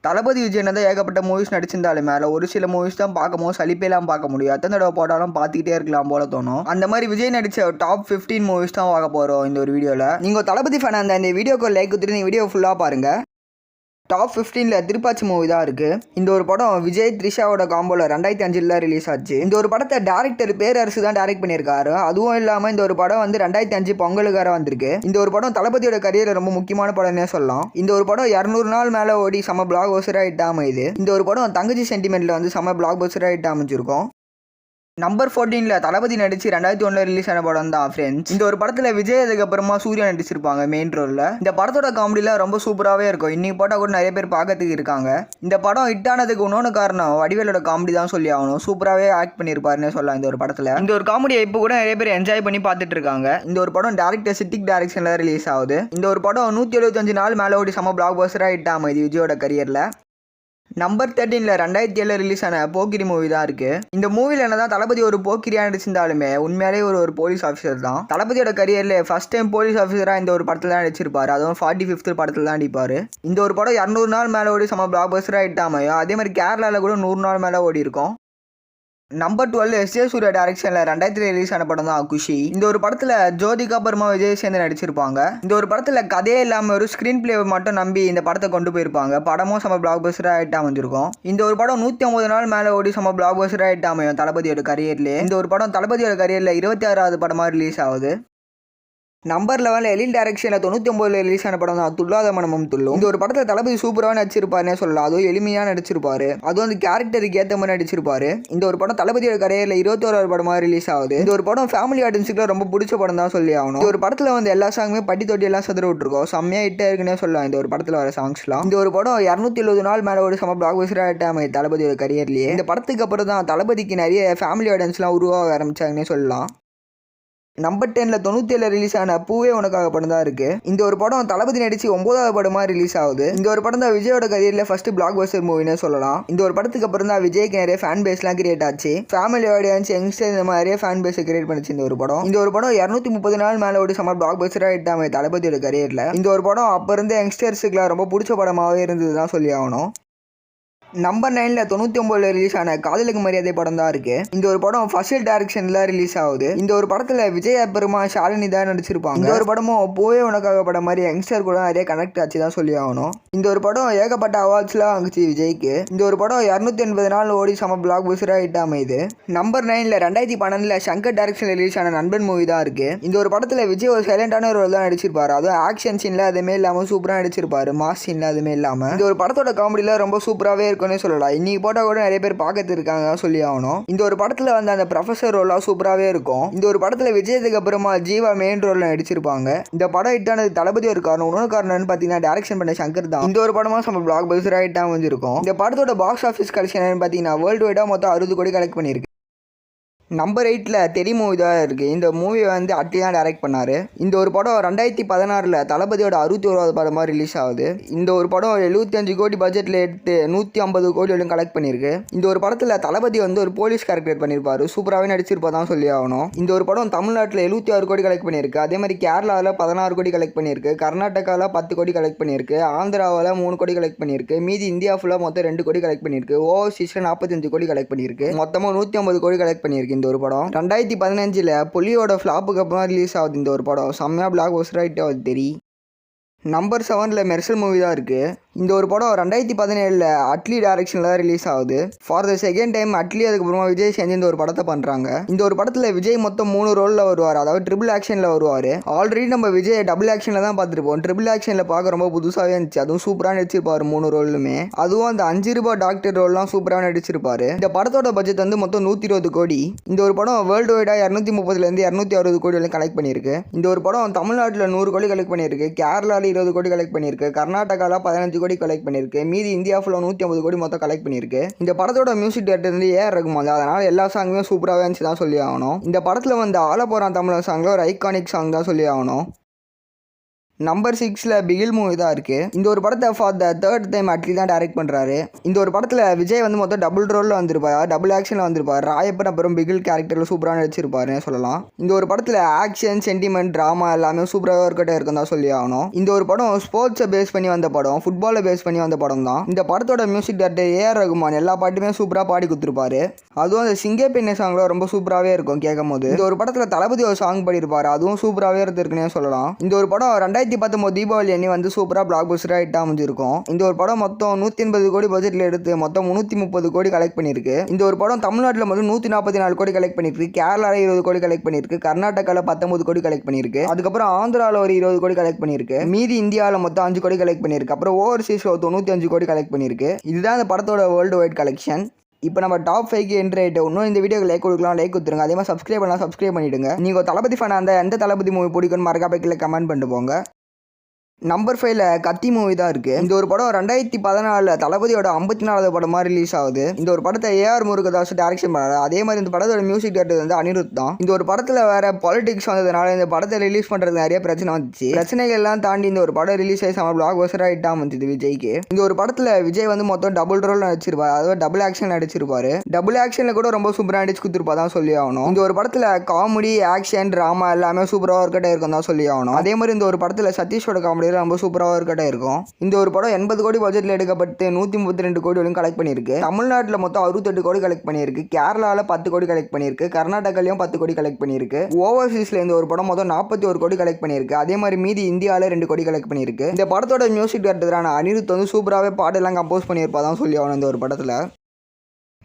தளபதி விஜய் தான் ஏகப்பட்ட மூவிஸ் நடிச்சிருந்தாலுமே அதில் ஒரு சில மூவிஸ் தான் பார்க்கும்போது சலிப்பெல்லாம் பார்க்க முடியும். எத்தனை தடவை போட்டாலும் பார்த்துக்கிட்டே இருக்கலாம் போல தோணும். அந்த மாதிரி விஜய் நடித்த டாப் 15 மூவிஸ் தான் பார்க்க போகிறோம் இந்த ஒரு வீடியோவில். நீங்கள் தளபதி ஃபேன் அந்த இந்த வீடியோக்கு லைக் கொடுத்துட்டு இந்த வீடியோ ஃபுல்லாக பாருங்கள். டாப் 15ல் திருப்பாச்சி மூவி தான் இருக்குது. இந்த ஒரு படம் விஜய் த்ரிஷாவோட காம்போவில் 2005 ரிலீஸ் ஆச்சு. இந்த ஒரு படத்தை டேரக்டர் பேரரசு தான் டைரக்ட் பண்ணியிருக்காரு. அதுவும் இல்லாமல் இந்த ஒரு படம் வந்து 2005 பொங்கலுக்கார வந்திருக்கு. இந்த ஒரு படம் தளபதியோட கரியரில் ரொம்ப முக்கியமான படம்னே சொல்லலாம். இந்த ஒரு படம் 200 நாள் மேலே ஓடி செம்ம பிளாக் பஸ்டராக ஹிட் அமையுது. இந்த ஒரு படம் தங்கச்சி சென்டிமெண்ட்டில் வந்து செம்ம பிளாக் பஸ்டராக ஹிட் அமைச்சிருக்கும். நம்பர் 14ல் தளபதி நடிச்சு 2001 ரிலீஸ் ஆன படம் தான் ஃப்ரெண்ட்ஸ். இந்த ஒரு படத்தில் விஜய் அதுக்கப்புறமா சூர்யா நடிச்சிருப்பாங்க மெயின் ரோலில். இந்த படத்தோட காமெடியில் ரொம்ப சூப்பராகவே இருக்கும். இன்னைக்கு போட்டால் கூட நிறைய பேர் பார்க்கறதுக்கு இருக்காங்க. இந்த படம் ஹிட் ஆனதுக்கு இன்னொன்று காரணம் வடிவேலோட காமெடி தான் சொல்லி ஆகணும். சூப்பராகவே ஆக்ட் பண்ணியிருப்பாருன்னு சொல்லலாம் இந்த ஒரு படத்தில். இந்த ஒரு காமெடியை இப்போ கூட நிறைய பேர் என்ஜாய் பண்ணி பார்த்துட்டு இருக்காங்க. இந்த ஒரு படம் டேரக்டர் சித்திக் டைரக்ஷனில் ரிலீஸ் ஆகுது. இந்த ஒரு படம் 175 நாள் மேலே ஓடி செம்ம பிளாக் பஸ்டராக ஹிட் ஆகுது விஜயோட கரியரில். நம்பர் 13ல் 2007 ரிலீஸ் ஆன போக்கிரி மூவி தான் இருக்கு. இந்த மூவியில் என்னதான் தளபதி ஒரு போக்கிரியா நடிச்சிருந்தாலுமே உண்மையாலே ஒரு போலீஸ் ஆஃபீஸர் தான். தளபதியோட கரியர்ல ஃபர்ஸ்ட் டைம் போலீஸ் ஆஃபீஸராக இந்த ஒரு படத்தில் தான் நடிச்சிருப்பாரு. அதுவும் 45th படத்தில் தான் நடிப்பாரு. இந்த ஒரு படம் 200 நாள் மேலே ஓடி செம்ம பிளாக் பஸ்டராக ஹிட் ஆமையும். அதே மாதிரி கேரளாவில் கூட 100 நாள் மேலே ஓடி இருக்கும். Number 12 SA. சூர்யா டைரக்ஷனில் 2003 ரிலீஸ் ஆன படம் தான் குஷி. இந்த ஒரு படத்தில் ஜோதிகா அப்புறமா விஜய் சேர்ந்து நடிச்சிருப்பாங்க. இந்த ஒரு படத்தில் கதையே இல்லாமல் ஒரு ஸ்க்ரீன் பிளே மட்டும் நம்பி இந்த படத்தை கொண்டு போயிருப்பாங்க. படமும் செம்ம பிளாக் பஸ்டராக ஹிட் அமைஞ்சிருக்கும். இந்த ஒரு படம் 150 நாள் மேலே ஓடி செம்ம பிளாக் பஸ்டராக ஹிட் அமையும் தளபதியோட கரியர்லேயே. இந்த ஒரு படம் தளபதியோட கரியரில் 26வது படமாக ரிலீஸ் ஆகுது. நம்பர் 11ல் எழில் டைரக்ஷனில் 99 ரிலீஸ் ஆன படம் தான் துள்ளாத மனமும் துள்ளும். இந்த ஒரு படத்தில் தளபதி சூப்பராக நடிச்சிருப்பாருன்னே சொல்லலாம். அதுவும் எளிமையாக நடிச்சிருப்பாரு. அதுவும் அந்த கேரக்டருக்கு ஏற்ற மாதிரி நடிச்சிருப்பாரு. இந்த ஒரு படம் தளபதியோட கரியரில் 21வது படமாக ரிலீஸ் ஆகுது. இந்த ஒரு படம் ஃபேமிலி ஆடியன்ஸுக்கு ரொம்ப பிடிச்ச படம் தான் சொல்லி ஆகணும். இந்த ஒரு படத்தில் வந்து எல்லா சாங்குமே பட்டி தொட்டி எல்லாம் சதுர விட்டுருக்கோம். செம்மையாக ஹிட்டாக இருக்குன்னே சொல்லலாம் இந்த ஒரு படத்தில் வர சாங்ஸ்லாம். இந்த ஒரு படம் 270 நாள் மேலே ஒரு செம்ம பிளாக் பஸ்டராக ஹிட் ஆகுது தளபதியோட கரியர்லேயே. இந்த படத்துக்கு அப்புறம் தான் தளபதிக்கு நிறைய ஃபேமிலி ஆடியன்ஸ்லாம் உருவாக ஆரம்பிச்சாங்கன்னே சொல்லலாம். நம்பர் 10ல் 97 ரிலீஸ் ஆன பூவே உனக்காக படம் தான் இருக்கு. இந்த ஒரு படம் தளபதி நடிச்சு 9வது படமா ரிலீஸ் ஆகுது. இந்த ஒரு படம் தான் விஜயோட கரியரில் ஃபர்ஸ்ட் பிளாக் பஸ்டர் மூவினே சொல்லலாம். இந்த ஒரு படத்துக்கு அப்புறம் தான் விஜய்க்கு நிறைய ஃபேன் பேஸ்லாம் கிரியேட் ஆச்சு. ஃபேமிலி ஆடியன்ஸ் யங்ஸ்டர் இந்த மாதிரி நிறைய ஃபேன் பேஸை கிரியேட் பண்ணிச்சு இந்த ஒரு படம். இந்த ஒரு படம் 230 நாள் மேலே ஓடி செம்ம பிளாக் பஸ்டராக ஹிட் ஆகுது தளபதியோட கரியரில். இந்த ஒரு படம் அப்போ இருந்த யங்ஸ்டர்ஸுக்குலாம் ரொம்ப பிடிச்ச படமாகவே இருந்தது தான் சொல்லி ஆகணும். நம்பர் 9ல் 99 ரிலீஸ் ஆன காதலுக்கு மரியாதை படம் தான் இருக்கு. இந்த ஒரு படம் ஃபர்ஸ்ட் டைரக்ஷன்ல ரிலீஸ் ஆகுது. இந்த ஒரு படத்துல விஜய் அப்புறமா ஷாலினி தான் நடிச்சிருப்பாங்க. இந்த ஒரு படமும் பூவே உனக்காக படம் மாதிரி யங்ஸ்டர் கூட நிறைய கனெக்ட் ஆச்சு தான் சொல்லி ஆகணும். இந்த ஒரு படம் ஏகப்பட்ட அவார்ட்ஸ்லாம் வாங்குச்சு விஜய்க்கு. இந்த ஒரு படம் 280 நாள் ஓடி செம பிளாக் பஸ்டராக ஹிட் அமையுது. நம்பர் 9ல் 2012ல் சங்கர் டைரக்ஷன் ரிலீஸ் ஆன நண்பன் மூவி தான் இருக்கு. இந்த ஒரு படத்துல விஜய் ஒரு சைலண்டான ரோல் தான் நடிச்சிருப்பாரு. அதுவும் ஆக்ஷன் சீன்ல அதுமே இல்லாமல் சூப்பராக நடிச்சிருப்பாரு. மாஸ் சீன்ல அதுமே இல்லாமல் இந்த ஒரு படத்தோட காமெடியில ரொம்ப சூப்பராகவே இருக்கும்னு சொல்லலாம். இன்னைக்கு போட்டா கூட நிறைய பேர் பார்க்கறது இருக்காங்க சொல்லி ஆகணும். இந்த ஒரு படத்துல வந்து அந்த ப்ரொஃபசர் ரோலாம் சூப்பராகவே இருக்கும். இந்த ஒரு படத்துல விஜயத்துக்கு அப்புறமா ஜீவா மெயின் ரோல்ல நடிச்சிருப்பாங்க. இந்த படம் ஹிட் ஆனது தளபதி ஒரு காரணம். இன்னொரு காரணம்னு பார்த்தீங்கன்னா டைரக்ஷன் பண்ண சங்கர் தான். இந்த ஒரு படமா நம்ம பிளாக் பஸ்டரா ஹிட் அமைஞ்சிருக்கும். இந்த படத்தோட பாக்ஸ் ஆஃபீஸ் கலெக்ஷன் பார்த்தீங்கன்னா வேர்ல்டு வைடா மொத்தம் 60 கோடி கலெக்ட் பண்ணியிருக்கு. நம்பர் 8ல் தெரி மூவி தான் இருக்குது. இந்த மூவியை வந்து அட்லி தான் டைரக்ட் பண்ணார். இந்த ஒரு படம் 2016ல் தளபதியோட 61வது படமாக ரிலீஸ் ஆகுது. இந்த ஒரு படம் 75 கோடி பட்ஜெட்டில் எடுத்து 150 கோடி வரையும் கலெக்ட் பண்ணியிருக்கு. இந்த ஒரு படத்தில் தளபதி வந்து ஒரு போலீஸ் கேரக்டர் பண்ணியிருப்பார். சூப்பராகவே நடிச்சிருப்பா தான் சொல்லி ஆகணும். இந்த ஒரு படம் தமிழ்நாட்டில் 76 கோடி கலெக்ட் பண்ணியிருக்கு. அதே மாதிரி கேரளாவில் 16 கோடி கலெக்ட் பண்ணியிருக்கு. கர்நாடகாவில் 10 கோடி கலெக்ட் பண்ணியிருக்கு. ஆந்திராவில் 3 கோடி கலெக்ட் பண்ணியிருக்கு. மீதி இந்தியா ஃபுல்லாக மொத்தம் 2 கோடி கலெக்ட் பண்ணியிருக்கு. ஓவர்சீஸில் 45 கோடி கலெக்ட் பண்ணியிருக்கு. மொத்தமாக 150 கோடி கலெக்ட் பண்ணியிருக்கு. இந்த ஒரு படம் 2015ல் புலியோட ஃப்ளாப்புக்கு அப்புறம் ரிலீஸ் ஆகுது. இந்த ஒரு படம் செம்மையாக பிளாக் பஸ்டரா ஹிட் ஆகுது தெரி. நம்பர் 7ல் மெர்சல் மூவி தான் இருக்குது. இந்த ஒரு படம் 2017ல் அட்லி டைரக்ஷனில் தான் ரிலீஸ் ஆகுது. For the second time Atlee அதுக்கப்புறமா விஜய் சேர்ந்து இந்த ஒரு படத்தை பண்ணுறாங்க. இந்த ஒரு படத்தில் விஜய் மொத்தம் 3 ரோலில் வருவார். அதாவது ட்ரிபிள் ஆக்ஷனில் வருவார். ஆல்ரெடி நம்ம விஜய் டபுள் ஆக்ஷனில் தான் பார்த்துருப்போம். ட்ரிபிள் ஆக்ஷனில் பார்க்க ரொம்ப புதுசாகவே இருந்துச்சு. அதுவும் சூப்பராக நடிச்சிருப்பார் 3 ரோலுமே. அதுவும் அந்த 5 ரூபாய் டாக்டர் ரோல்லாம் சூப்பராக நடிச்சிருப்பார். இந்த படத்தோட பட்ஜெட் வந்து மொத்தம் 120 கோடி. இந்த ஒரு படம் வேர்ல்டு வைடாக 230லேருந்து 260 கோடி வரைக்கும் கலெக்ட் பண்ணியிருக்கு. இந்த ஒரு படம் தமிழ்நாட்டில் 100 கோடி கலெக்ட் பண்ணியிருக்கு. கேரளாவில் 20 கோடி கலெக்ட் பண்ணியிருக்கு. கர்நாடகாவில் 15 கோடி கலெக்ட் பண்ணியிருக்கு. மீதி இந்தியா ஃபுல்லாக 150 கோடி மொத்தம் கலெக்ட் பண்ணியிருக்கு. இந்த படத்தோட மியூசிக் டேரக்டர் வந்து ஏஆர் ரகுமான். அதனால் எல்லா சாங்குமே சூப்பராகவே இருந்துச்சு தான் சொல்லி ஆகணும். இந்த படத்தில் வந்து ஆல போகிறான் தமிழ் சாங்கில் ஒரு ஐகானிக் சாங் தான் சொல்லி ஆகணும். நம்பர் 6ல் பிகில் மூவி தான் இருக்குது. இந்த ஒரு படத்தை for the third time Atlee தான் டைரக்ட் பண்ணுறாரு. இந்த ஒரு படத்தில் விஜய் வந்து மொத்தம் டபுள் ரோலில் வந்திருப்பார், டபுள் ஆக்ஷனில் வந்திருப்பார். ராயப்பன் அப்புறம் பிகில் கேரக்டரில் சூப்பராக நடிச்சிருப்பாருன்னு சொல்லலாம். இந்த ஒரு படத்தில் ஆக்ஷன், சென்டிமெண்ட், ட்ராமா எல்லாமே சூப்பராக இருக்கும் தான் சொல்லி ஆகணும். இந்த ஒரு படம் ஸ்போர்ட்ஸை பேஸ் பண்ணி வந்த படம், ஃபுட்பாலை பேஸ் பண்ணி வந்த படம் தான். இந்த படத்தோட மியூசிக் டைரக்டர் ஏஆர் ரகுமான் எல்லா பாட்டுமே சூப்பராக பாடி கொடுத்துருப்பாரு. அதுவும் அந்த சிங்கே பெண்ணே சாங்கில் ரொம்ப சூப்பராகவே இருக்கும் கேட்கும் போது. இந்த ஒரு படத்தில் தளபதி ஒரு சாங் பாடியிருப்பார், அதுவும் சூப்பராகவே இருந்திருக்குன்னே சொல்லலாம். இந்த ஒரு படம் 2019 தீபாவளி அன்னி வந்து சூப்பராக பிளாக் பஸ்டராக ஹிட் அமைஞ்சிருக்கும். இந்த ஒரு படம் மொத்தம் 180 கோடி பட்ஜெட்டில் எடுத்து மொத்தம் 330 கோடி கலெக்ட் பண்ணியிருக்கு. இந்த ஒரு படம் தமிழ்நாட்டில் மட்டும் 144 கோடி கலெக்ட் பண்ணியிருக்கு, கேரளாவில் 20 கோடி கலெக்ட் பண்ணியிருக்கு, கர்நாடகாவில் 19 கோடி கலெக்ட் பண்ணியிருக்கு, அதுக்கப்புறம் ஆந்திராவில் ஒரு 20 கோடி கலெக்ட் பண்ணியிருக்கு, மீதி இந்தியாவில் மொத்தம் 5 கோடி கலெக்ட் பண்ணியிருக்கு, அப்புறம் ஓவர்சீஸில் 95 கோடி கலெக்ட் பண்ணியிருக்கு. இதுதான் இந்த படத்தோட வேர்ல்டு வைட் கலெக்ஷன். இப்போ நம்ம டாப் 5க்கு என்ட்ரி ஆகிட்டு இன்னும் இந்த வீடியோக்கு லைக் கொடுக்கலாம், லைக் கொடுத்துருங்க. அதே மாதிரி சப்ஸ்கிரைப் பண்ணலாம், சப்ஸ்கிரைப் பண்ணிவிடுங்க. நீங்கள் தளபதி ஃபேனாக இருந்தால் எந்த தளபதி மூவி பிடிக்குன்னு மறக்காம கீழே கமெண்ட் பண்ணிட்டு போங்க. நம்பர் 5ல் கத்தி மூவி தான் இருக்குது. இந்த ஒரு படம் 2014 தளபதியோட 54வது படமாக ரிலீஸ் ஆகுது. இந்த ஒரு படத்தை ஏஆர் முருகதாஸ் டைரக்ஷன் பண்ணாரு. அதே மாதிரி இந்த படத்தோட மியூசிக் டைரக்டர் வந்து அனிருத் தான். இந்த ஒரு படத்தில் வேற பாலிடிக்ஸ் வந்ததுனால இந்த படத்தை ரிலீஸ் பண்ணுறது நிறைய பிரச்சனை வந்துச்சு. பிரச்சனைகள்லாம் தாண்டி இந்த ஒரு படம் ரிலீஸ் ஆகி செம பிளாக் பஸ்டராக ஹிட் ஆகுது விஜய்க்கு. இந்த ஒரு படத்தில் விஜய் வந்து மொத்தம் டபுள் ரோல் நடிச்சிருப்பாரு, அதாவது டபுள் ஆக்ஷன் நடிச்சிருப்பாரு. டபுள் ஆக்ஷனில் கூட ரொம்ப சூப்பராக நடிச்சு கொடுத்துருப்பா தான் சொல்லி ஆகணும். இந்த ஒரு படத்தில் காமெடி, ஆக்ஷன், ட்ராமா எல்லாமே சூப்பராக ஒர்க் இருக்கும் தான் சொல்லி ஆகணும். அதே மாதிரி இந்த ஒரு படத்தில் சதீஷோட காமெடி ரொம்ப சூப்பராக இருக்கும். இந்த ஒரு படம் 80 கோடி பட்ஜெட்ல எடுக்கப்பட்டு 132 கோடி வரைக்கும் கலெக்ட் பண்ணிருக்கு. தமிழ்நாட்டில் மொத்தம் 68 கோடி கலெக்ட் பண்ணிருக்கு, கேரளாவில் 10 கோடி கலெக்ட் பண்ணிருக்கு, கர்நாடகாலையும் 10 கோடி கலெக்ட் பண்ணிருக்கு, ஓவர்சீஸ்ல இந்த ஒரு படம் மொத்தம் 41 கோடி கலெக்ட் பண்ணிருக்கு. அதே மாதிரி மீதி இந்தியாவில் 2 கோடி கலெக்ட் பண்ணிருக்கு. இந்த படத்தோட மியூசிக் டைரக்டரான அனிருத் வந்து சூப்பராகவே பாடெல்லாம் கம்போஸ் பண்ணியிருப்பாதான் சொல்லி ஆகணும் இந்த ஒரு படத்தில்.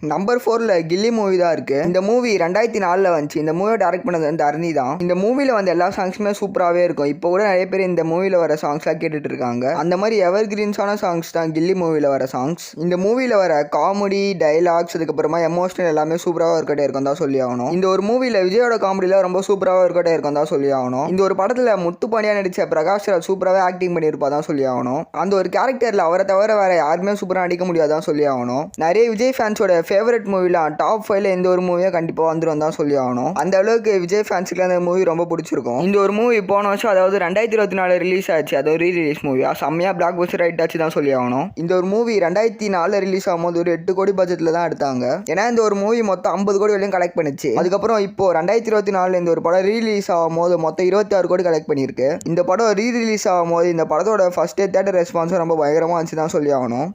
நம்பர் 4ல் கில்லி மூவி தான் இருக்குது. இந்த மூவி 2004 வந்துச்சு. இந்த மூவியை டைரக்ட் பண்ணது வந்து அர்னி தான். இந்த மூவியில் வந்து எல்லா சாங்ஸுமே சூப்பராகவே இருக்கும். இப்போ கூட நிறைய பேர் இந்த மூவியில் வர சாங்ஸ்லாம் கேட்டுட்டு இருக்காங்க. அந்த மாதிரி எவர் கிரீன்ஸான சாங்ஸ் தான் கில்லி மூவியில் வர சாங்ஸ். இந்த மூவியில் வர காமெடி, டைலாக்ஸ், அதுக்கப்புறமா எமோஷனல் எல்லாமே சூப்பராக ஒர்க் இருக்கும் தான் சொல்லி ஆகணும். இந்த ஒரு மூவியில் விஜயோட காமெடியில் ரொம்ப சூப்பராக ஒர்க் இருக்கும் தான் சொல்லி ஆகணும். இந்த ஒரு படத்தில் முத்துப்பாண்டியா நடித்த பிரகாஷ் ராஜ் சூப்பராகவே ஆக்டிங் பண்ணியிருப்பா தான் சொல்லி ஆகணும். அந்த ஒரு கேரக்டரில் அவரை தவிர வேற யாருமே சூப்பராக நடிக்க முடியாதான் சொல்லி ஆகணும். நிறைய விஜய் ஃபேன்ஸோட ஃபேவரட் மூவிலாம் டாப் 5ல இந்த ஒரு மூவியை கண்டிப்பாக வந்துடும் தான் சொல்லி ஆகணும். அந்த அளவுக்கு விஜய் ஃபேன்ஸுக்கு அந்த மூவி ரொம்ப பிடிச்சிருக்கும். இந்த ஒரு மூவி போன வருஷம், அதாவது 2024 ரிலீஸ் ஆச்சு. அது ஒரு ரீ-ரிலீஸ் மூவி, செம்மையாக பிளாக் பஸ்டர் ஹிட் ஆச்சு தான் சொல்லி ஆகணும். இந்த ஒரு மூவி 2004 ரிலீஸ் ஆகும்போது ஒரு 8 கோடி பட்ஜெட்டில் தான் எடுத்தாங்க. ஏன்னா இந்த ஒரு மூவி மொத்தம் 50 கோடி வரையும் கலெக்ட் பண்ணிச்சு. அதுக்கப்புறம் இப்போ 2024 இந்த ஒரு படம் ரீ-ரிலீஸ் ஆகும்போது மொத்தம் 26 கோடி கலெக்ட் பண்ணியிருக்கு. இந்த படம் ரீ-ரிலீஸ் ஆகும்போது இந்த படத்தோட ஃபர்ஸ்ட் டே தேட்டர் ரெஸ்பான்ஸும் ரொம்ப பயங்கரமாக இருந்துச்சு தான் சொல்லி ஆகணும்.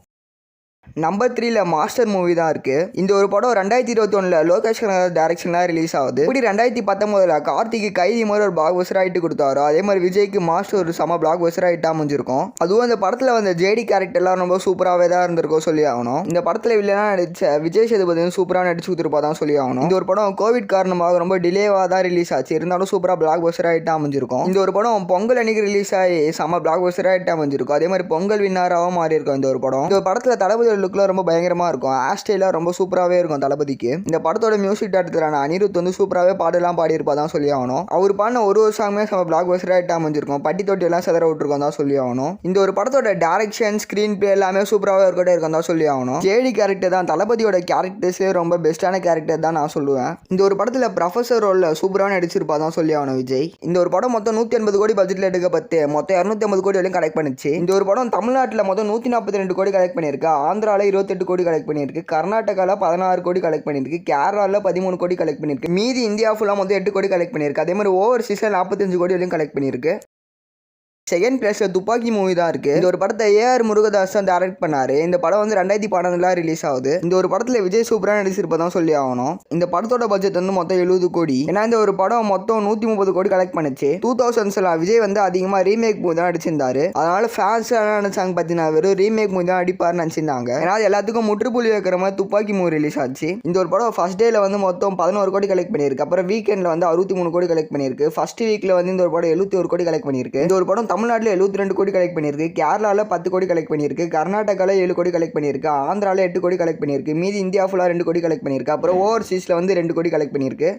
நம்பர் 3ல் மாஸ்டர் மூவி தான் இருக்குது. இந்த ஒரு படம் 2021 லோகேஷ் கனகராஜ் டைரக்ஷனில் ரிலீஸ் ஆகுது. இப்படி 2019 கார்த்திக்கு கைதி மாதிரி ஒரு பிளாக் பஸ்டர் ஆகிட்டு கொடுத்தாரோ, அதே மாதிரி விஜய்க்கு மாஸ்டர் ஒரு செம பிளாக் பஸ்டர் ஆகிட்டா முடிஞ்சிருக்கும். அதுவும் அந்த படத்தில் வந்து ஜேடி கேரக்டர்லாம் ரொம்ப சூப்பராகவே தான் இருந்திருக்கும் சொல்லி ஆகணும். இந்த படத்தில் வில்லனா நடிச்ச விஜய் சேதுபதி சூப்பராக நடிச்சு கொடுத்துருப்பா தான் சொல்லி ஆகணும். இந்த ஒரு படம் கோவிட் காரணமாக ரொம்ப டிலேவாக தான் ரிலீஸ் ஆச்சு, இருந்தாலும் சூப்பராக பிளாக் பஸ்டர் ஆகிட்டா அமைஞ்சிருக்கும். இந்த ஒரு படம் பொங்கல் அன்னைக்கு ரிலீஸ் ஆகி செம பிளாக் பஸ்டர் ஆகிட்டா அமைஞ்சிருக்கும். அதே மாதிரி பொங்கல் வின்னராகவும் மாறி இருக்கும் இந்த ஒரு படம். இந்த படத்தில் தளபதி லுக்கில் ரொம்ப பயங்கரமாக இருக்கும், ஆஸ்டேலாம் ரொம்ப சூப்பராகவே இருக்கும் தளபதிக்கு. இந்த படத்தோட மியூசிக் டைரக்டரான அனிருத் வந்து சூப்பராகவே பாடலாம் பாடியிருப்பா தான் சொல்லி ஆகணும். அவர் பாடின ஒரு சாங்குமே நம்ம பிளாக் பஸ்டர் ஆகிட்டா அமைஞ்சிருக்கும், பட்டி தொட்டி எல்லாம் செதற விட்டுருக்கோம் தான் சொல்லி ஆகணும். இந்த ஒரு படத்தோட டைரக்ஷன், ஸ்க்ரீன் பிளே எல்லாமே சூப்பராகவே இருக்கும் தான் சொல்லி ஆகணும். ஜேடி கேரக்டர் தான் தளபதியோட கேரக்டர்ஸ்லேயே ரொம்ப பெஸ்ட்டான கேரக்டர் தான் நான் சொல்லுவேன். இந்த ஒரு படத்தில் ப்ரொஃபஸர் ரோலில் சூப்பராக நடிச்சிருப்பா தான் சொல்லி ஆகணும் விஜய். இந்த ஒரு படம் மொத்தம் 180 கோடி பட்ஜெட்டில் எடுக்கப்பட்டு மொத்தம் 250 கோடி வரையும் கலெக்ட் பண்ணிச்சு. இந்த ஒரு படம் தமிழ்நாட்டில் மொத்தம் 142 கோடி கலெக்ட் பண்ணியிருக்கு, ஆந்திராவில் 28 கோடி கலெக்ட் பண்ணியிருக்கு, கர்நாடகாவில் 16 கோடி கலெக்ட் பண்ணியிருக்கு, கேரளாவில் 13 கோடி கலெக்ட் பண்ணியிருக்கு, மீதி இந்தியா ஃபுல்லாக மொத்தம் 8 கோடி கலெக்ட் பண்ணியிருக்கு. அதே மாதிரி ஓவர்சீஸில் 45 கோடி வரையும் கலெக்ட் பண்ணியிருக்கு. செகண்ட் பிளேஸில் துப்பாக்கி மூவி தான் இருக்குது. இந்த ஒரு படத்தை ஏஆர் முருகதாஸ் தான் டைரக்ட் பண்ணார். இந்த படம் வந்து 2012 ரிலீஸ் ஆகுது. இந்த ஒரு படத்தில் விஜய் சூப்பராக நடிச்சிருப்பதான் சொல்லி ஆகணும். இந்த படத்தோட பட்ஜெட் வந்து மொத்தம் 70 கோடி. ஏன்னா இந்த ஒரு படம் மொத்தம் 130 கோடி கலெக்ட் பண்ணிச்சு. 2000s விஜய் வந்து அதிகமாக ரீமேக் மூவி தான் நடிச்சிருந்தாரு. அதனால ஃபேன்ஸ் நினைச்சாங்க பார்த்தீங்கன்னா வெறும் ரீமேக் மூவி தான் அடிப்பார்னு நினச்சிருந்தாங்க. ஏன்னா எல்லாத்துக்கும் முற்றுப்புள்ளி வைக்கிற மாதிரி துப்பாக்கி மூவி ரிலீஸ் ஆச்சு. இந்த ஒரு படம் ஃபர்ஸ்ட் டேல வந்து மொத்தம் 11 கோடி கலெக்ட் பண்ணியிருக்கு. அப்புறம் வீக்கெண்டில் வந்து 63 கோடி கலெக்ட் பண்ணியிருக்கு. ஃபர்ஸ்ட் வீக்கில் வந்து இந்த ஒரு படம் 71 கோடி கலெக்ட் பண்ணியிருக்கு. இந்த ஒரு படம் தமிழ்நாட்டில் 72 கோடி கலெக்ட் பண்ணியிருக்கு, கேரளாவில் 10 கோடி கலெக்ட் பண்ணியிருக்கு, கர்நாடகாவில் 7 கோடி கலெக்ட் பண்ணியிருக்கு, ஆந்திராவில் 8 கோடி கலெக்ட் பண்ணியிருக்கு, மீதி இந்தியா ஃபுல்லாக 2 கோடி கலெக்ட் பண்ணியிருக்கு, அப்புறம் ஓவர்சீஸில் வந்து 2 கோடி கலெக்ட் பண்ணியிருக்கு.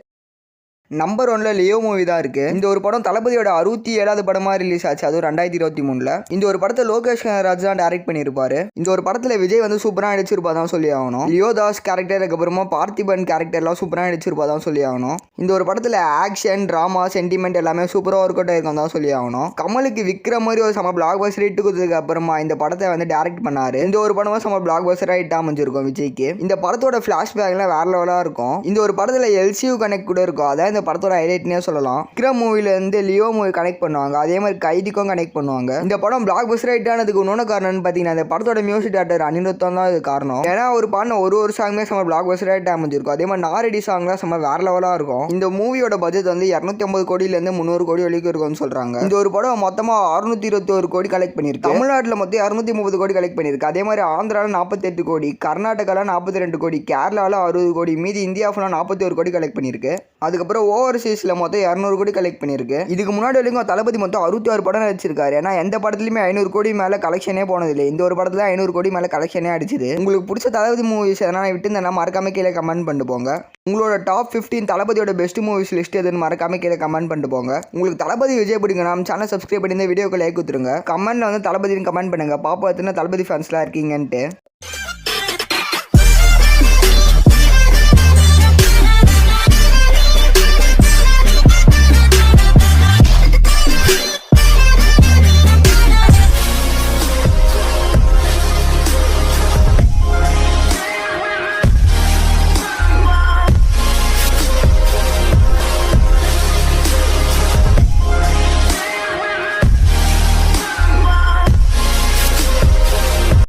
நம்பர் 1ல லியோ மூவி தான் இருக்கு. இந்த ஒரு படம் தளபதியோட 67வது படமா ரிலீஸ் ஆச்சு, அதுவும் 2023. இந்த ஒரு படத்தை லோகேஷ் கனகராஜ் தான் டைரக்ட் பண்ணியிருப்பாரு. இந்த ஒரு படத்துல விஜய் வந்து சூப்பரா நடிச்சிருப்பா தான் சொல்லி ஆகணும். லியோ தாஸ் கேரக்டருக்கு அப்புறமா பார்த்திபன் கேரக்டர்லாம் சூப்பரா நடிச்சிருப்பா தான் சொல்லி ஆகணும். இந்த ஒரு படத்துல ஆக்ஷன், டிராமா, சென்டிமெண்ட் எல்லாமே சூப்பரா ஒர்க் அவுட் ஆயிருக்கும் தான் சொல்லி ஆகணும். கமலுக்கு விக்ரம் மாதிரி ஒரு சம பிளாக் பஸ்டர் ஹிட் கொடுத்ததுக்கு அப்புறமா இந்த படத்தை வந்து டைரக்ட் பண்ணாரு. இந்த ஒரு படமும் சம பிளாக் பஸ்டர் ஹிட் அமைஞ்சிருக்கும் விஜய்க்கு. இந்த படத்தோட ஃபிளாஷ்பேக்லாம் வேற லெவலா இருக்கும். இந்த ஒரு படத்துல எல்சியூ கனெக்ட் கூட இருக்கும். அதான் இந்த படத்தோட ஹைலைட்னே சொல்லலாம். விக்ரம் மூவில இருந்து லியோ மூவி கனெக்ட் பண்ணுவாங்க, அதே மாதிரி கைதிக்கும் கனெக்ட் பண்ணுவாங்க. இந்த படம் பிளாக் பஸ்டர் ஹிட் ஆனதுக்கு இன்னொரு காரணம்னு பாத்தீங்கன்னா இந்த படத்தோட மியூசிக் டைரக்டர் அனிருத்தம் தான் இது காரணம். ஏன்னா ஒரு பாடின ஒரு சாங்குமே செம்ம பிளாக் பஸ்டர் ஹிட் அமைஞ்சிருக்கும். அதே மாதிரி நாரடி சாங்லாம் செம்ம வேற லெவலா இருக்கும். இந்த மூவியோட பட்ஜெட் வந்து 250 கோடியில இருந்து 300 கோடி வரைக்கும் இருக்கும்னு சொல்றாங்க. இந்த ஒரு படம் மொத்தமா 621 கோடி கலெக்ட் பண்ணிருக்கு. தமிழ்நாட்டில் மொத்தம் 230 கோடி கலெக்ட் பண்ணிருக்கு. அதே மாதிரி ஆந்திரால 48 கோடி, கர்நாடகால 42 கோடி, கேரளால 60 கோடி, மீதி இந்தியா ஃபுல்லா 41 கோடி கலெக்ட் பண்ணிருக்கு. அதுக்கப்புறம் ஓவர்சீஸ்ல மொத்தம் 200 கோடி கலெக்ட் பண்ணிருக்கு. இதுக்கு முன்னாடி வரைக்கும் தளபதி மொத்தம் 66 படம் நடிச்சிருக்காரு. ஏன்னா எந்த படத்துலயுமே 500 கோடி மேல கலெக்ஷனே போனதில்லை. இந்த ஒரு படத்துல 500 கோடி மேல கலெக்ஷனே அடிச்சது. உங்களுக்கு பிடிச்ச தளபதி மூவிஸ் எதனா விட்டு இந்த மறக்காம கீழே கமெண்ட் பண்ணிட்டு போங்க. உங்களோட டாப் 15 தளபதியோட பெஸ்ட் மூவிஸ் லிஸ்ட் எதுன்னு மறக்காம கீழே கமெண்ட் பண்ணிட்டு போங்க. உங்களுக்கு தளபதி விஜய் பிடிக்கும், நம்ம சேனல் சப்ஸ்கிரைப் பண்ணி இந்த வீடியோக்கு லைக் கொடுத்துருங்க. கமெண்ட்ல வந்து தளபதினு கமெண்ட் பண்ணுங்க. பாப்பா எத்தனை தளபதி ஃபேன்ஸ்லாம் இருக்கீங்கன்ட்டு.